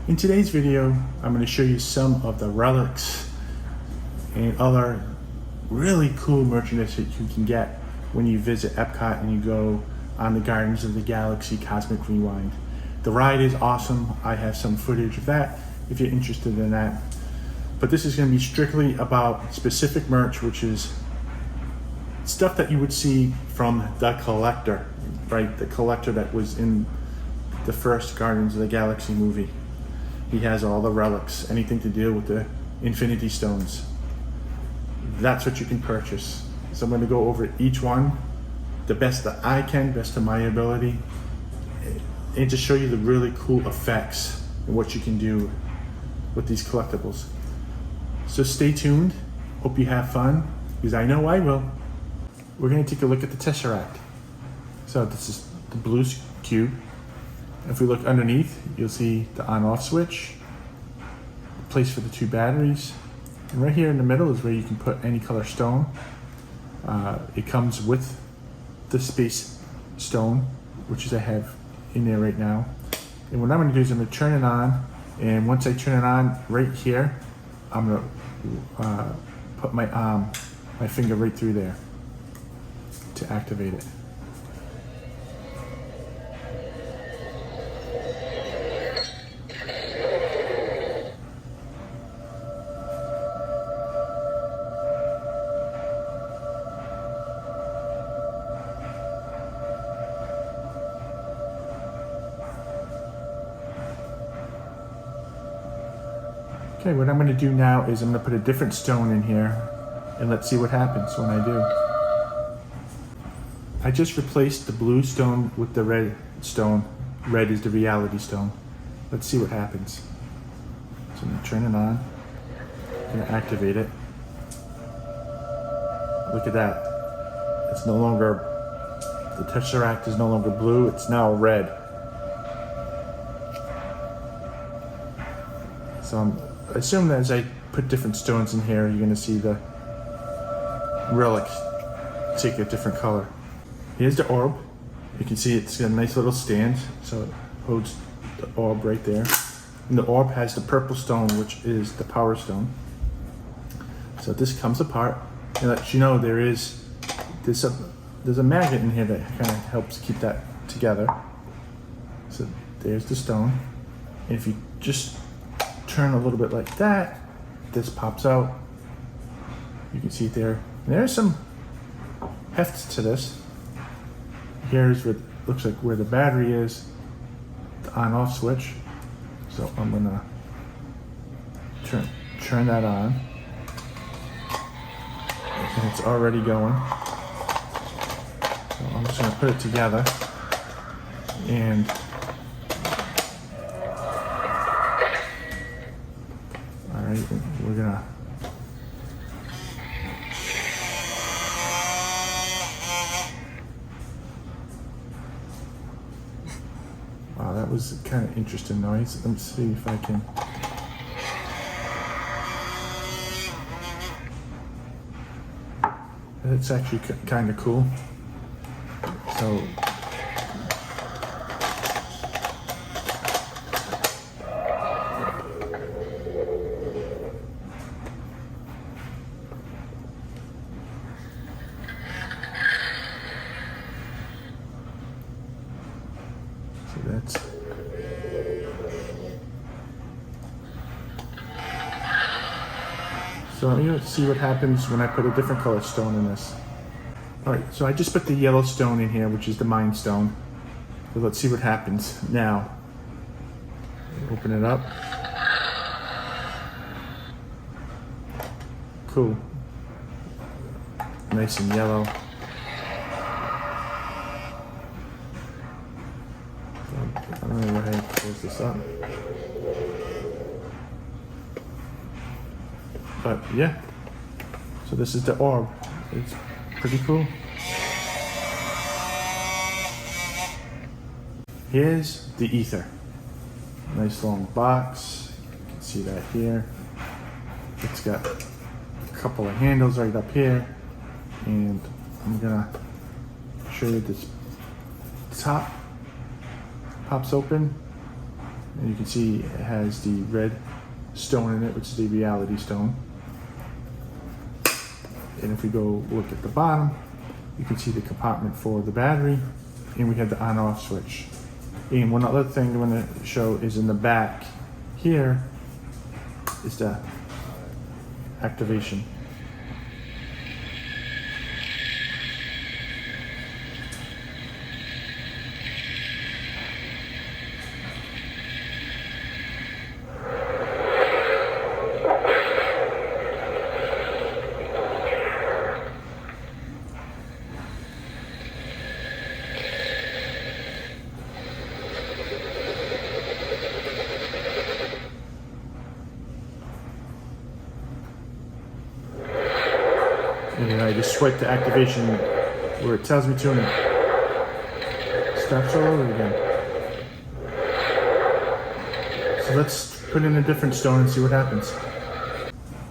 In today's video, I'm going to show you some of the relics and other really cool merchandise that you can get when you visit Epcot and you go on the Guardians of the Galaxy Cosmic Rewind. The ride is awesome. I have some footage of that if you're interested in that. But this is going to be strictly about specific merch, which is stuff that you would see from the collector, right? The collector that was in the first Guardians of the Galaxy movie. He has all the relics, anything to do with the Infinity Stones. That's what you can purchase. So I'm going to go over each one, the best that I can, best of my ability, and just show you the really cool effects and what you can do with these collectibles. So stay tuned. Hope you have fun, because I know I will. We're going to take a look at the Tesseract. So this is the blue cube. If we look underneath, you'll see the on-off switch, a place for the 2 batteries, and right here in the middle is where you can put any color stone. It comes with the space stone, which is I have in there right now. And what I'm going to do is I'm going to turn it on, and once I turn it on right here, I'm going to put my finger right through there to activate it. Okay, what I'm going to do now is I'm going to put a different stone in here, and let's see what happens when I do. I just replaced the blue stone with the red stone. Red is the reality stone. Let's see what happens. So I'm going to turn it on. I'm going to activate it. Look at that. It's no longer, the Tesseract is no longer blue, it's now red. So I assume that as I put different stones in here, you're going to see the relics take a different color. Here's the orb. You can see it's got a nice little stand, so it holds the orb right there. And the orb has the purple stone, which is the power stone. So this comes apart and lets you know there's a magnet in here that kind of helps keep that together. So there's the stone. And if you just turn a little bit like that, this pops out. You can see it there. And there's some heft to this. Here's what looks like where the battery is, the on-off switch. So I'm gonna turn that on, and it's already going. So I'm just gonna put it together, and all right, we're gonna. Wow, that was kind of interesting noise. Let me see if I can. It's actually kind of cool. So that's so I'm going to see what happens when I put a different color stone in this. Alright, so I just put the yellow stone in here, which is the Mind Stone. So let's see what happens now. Open it up. Cool. Nice and yellow. I don't know how to close this up. But yeah, so this is the orb. It's pretty cool. Here's the Aether. Nice long box. You can see that here. It's got a couple of handles right up here. And I'm gonna show you this top pops open. And you can see it has the red stone in it, which is the reality stone. And if we go look at the bottom, you can see the compartment for the battery, and we have the on-off switch. And one other thing I want to show is in the back here is the activation. And I just swipe the activation where it tells me to, and it starts all over again. So let's put in a different stone and see what happens.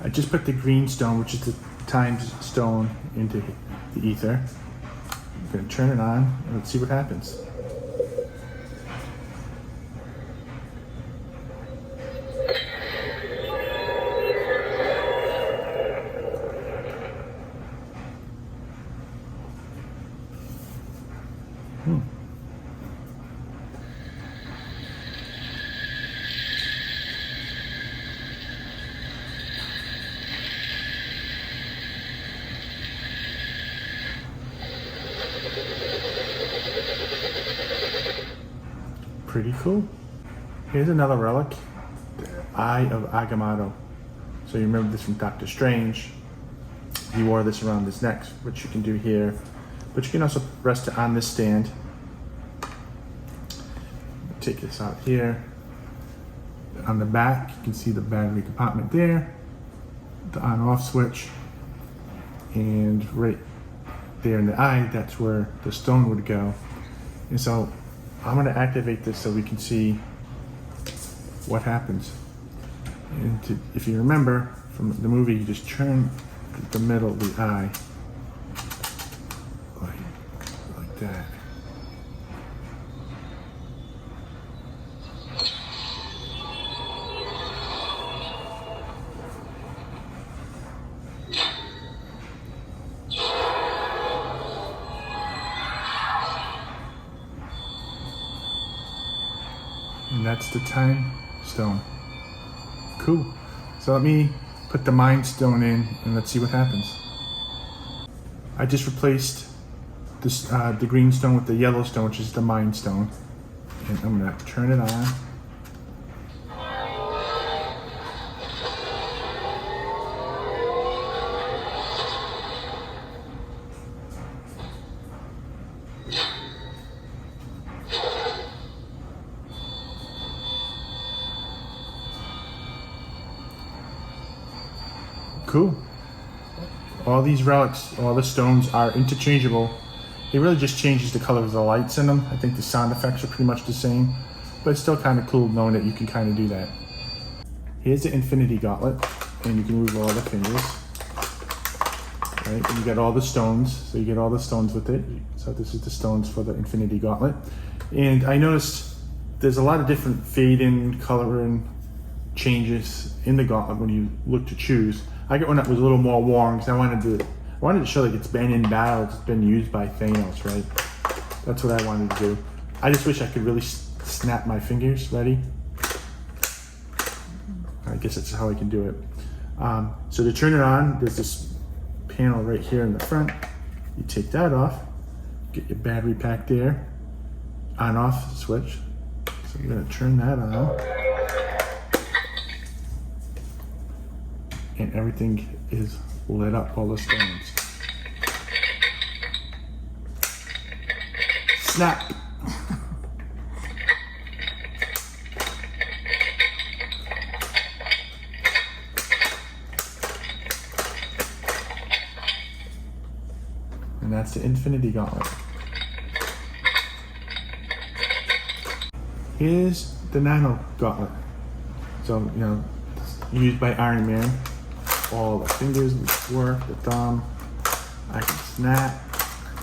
I just put the green stone, which is the timed stone, into the ether. I'm going to turn it on and let's see what happens. Pretty cool. Here's another relic, the Eye of Agamotto. So you remember this from Doctor Strange. He wore this around his neck, which you can do here, but you can also rest it on this stand. Take this out here. On the back, you can see the battery compartment there, the on-off switch, and right there in the eye, that's where the stone would go. And so I'm going to activate this so we can see what happens. And if you remember from the movie, you just turn the middle of the eye like that. And that's the time stone. Cool. So let me put the mind stone in and let's see what happens. I just replaced this, the green stone with the yellow stone, which is the mind stone. And I'm gonna turn it on. Cool. All these relics, all the stones are interchangeable. It really just changes the color of the lights in them. I think the sound effects are pretty much the same, but it's still kind of cool knowing that you can kind of do that. Here's the infinity gauntlet, and you can move all the fingers. Right, and you get all the stones, so you get all the stones with it. So this is the stones for the infinity gauntlet. And I noticed there's a lot of different fade-in, color-in changes in the gauntlet when you look to choose. I got one that was a little more warm because I wanted to show like it's been in battle, it's been used by Thanos, right? That's what I wanted to do. I just wish I could really snap my fingers. Ready? I guess that's how I can do it. So to turn it on, there's this panel right here in the front. You take that off, get your battery pack there, on-off switch. So you're gonna turn that on. And everything is lit up, all the stones. Snap! And that's the infinity gauntlet. Here's the nano gauntlet. So, you know, used by Iron Man. All the fingers work, the thumb. I can snap.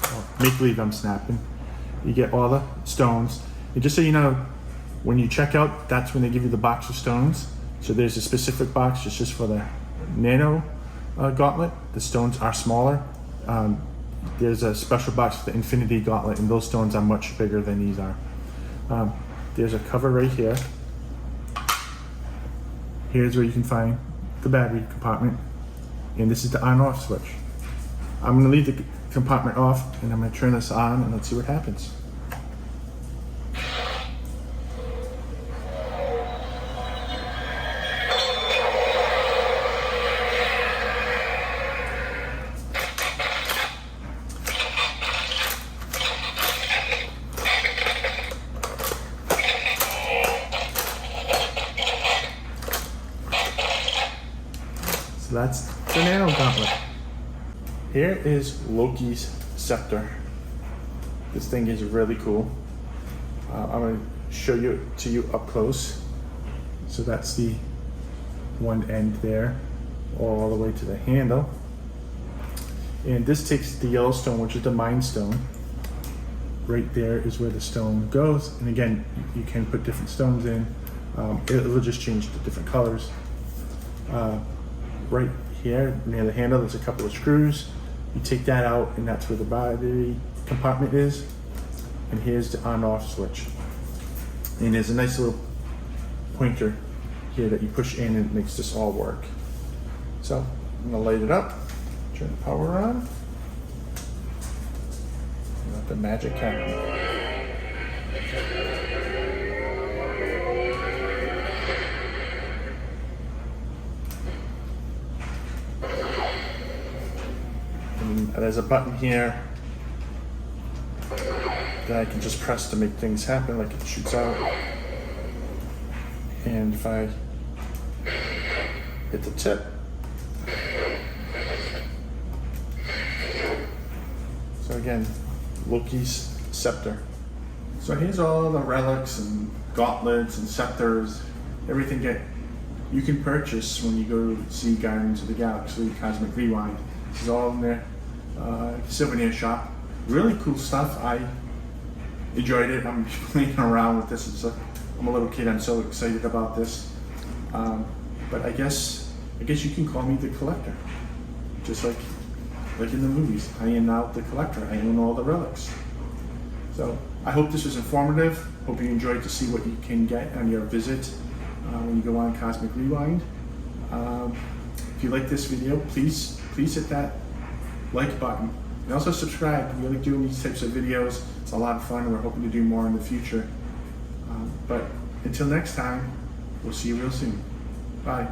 Well, make believe I'm snapping. You get all the stones. And just so you know, When you check out, that's when they give you the box of stones. So there's a specific box just for the NANO gauntlet. The stones are smaller. There's a special box for the Infinity Gauntlet, and those stones are much bigger than these are. There's a cover right here. Here's where you can find the battery compartment, and this is the on-off switch. I'm going to leave the compartment off, and I'm going to turn this on, and let's see what happens. So that's the NANO Gauntlet. Here is LOKI'S SCEPTER. This thing is really cool. I'm going to show you to you up close. So that's the one end there, all the way to the handle. And this takes the yellow stone, which is the MINO stone. Right there is where the stone goes. And again, you can put different stones in. It'll just change the different colors. Right here near the handle, there's a couple of screws. You take that out, and that's where the battery compartment is. And here's the on-off switch. And there's a nice little pointer here that you push in, and it makes this all work. So I'm gonna light it up, turn the power on. Let the magic happen. And there's a button here that I can just press to make things happen, like it shoots out. And if I hit the tip, so again, LOKI'S SCEPTER. So here's all the relics and gauntlets and scepters, everything that you can purchase when you go to see Guardians of the Galaxy Cosmic Rewind. This is all in their souvenir shop. Really cool stuff. I enjoyed it. I'm playing around with this. I'm a little kid. I'm so excited about this. But I guess you can call me the collector, just like in the movies. I am now the collector. I own all the relics. So I hope this was informative. Hope you enjoyed to see what you can get on your visit when you go on Cosmic Rewind. If you like this video, please hit that like button, and also subscribe. We like doing these types of videos. It's a lot of fun. We're hoping to do more in the future. But until next time, we'll see you real soon. Bye.